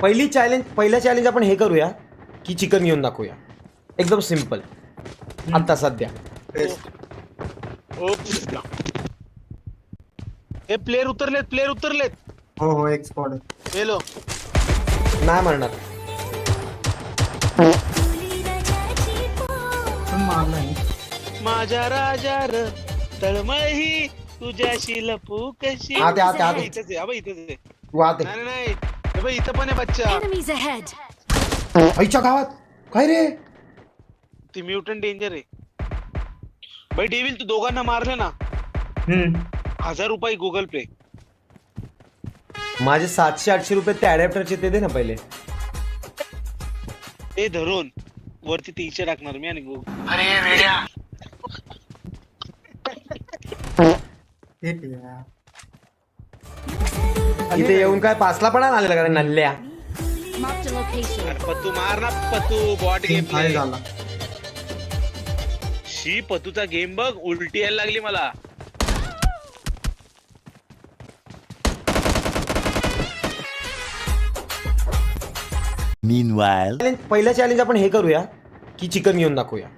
पहिला चॅलेंज आपण हे करूया की चिकन घेऊन दाखवूया. एकदम सिंपल. आता सध्या हे प्लेयर उतरलेत. हो एक स्क्वॉड गेलो. नाही म्हणणार. पण मारलाय. माझ्या राजा र तळमळही तुझ्याशी लपू कशी. आते. इथेच आहे. इथेच आहे. तू आते. नाही हे बघ, इथं पण आहे बच्चा. Enemies ahead. आईच्या गावात काय रे. ती म्युटंट डेंजर आहे. भाई डेविल तू दोघांना मारले ना, 1000 रुपये गुगल पे. माझे 700-800 रुपये ते अडॅप्टरचे ते दे ना पहिले. ते धरून वरती 300 टाकणार मी आणि अरे वेड्या. इथे येऊन काय पाचला पण आलेला का रे नल्ल्या. Marked a location. पत्तू मार ना पत्तू. बॉट गेम काय झाला. शी पत्तूचा गेम बघ. उलटी यायला लागली मला. पहिला चॅलेंज आपण हे करूया की चिकन घेऊन दाखवूया.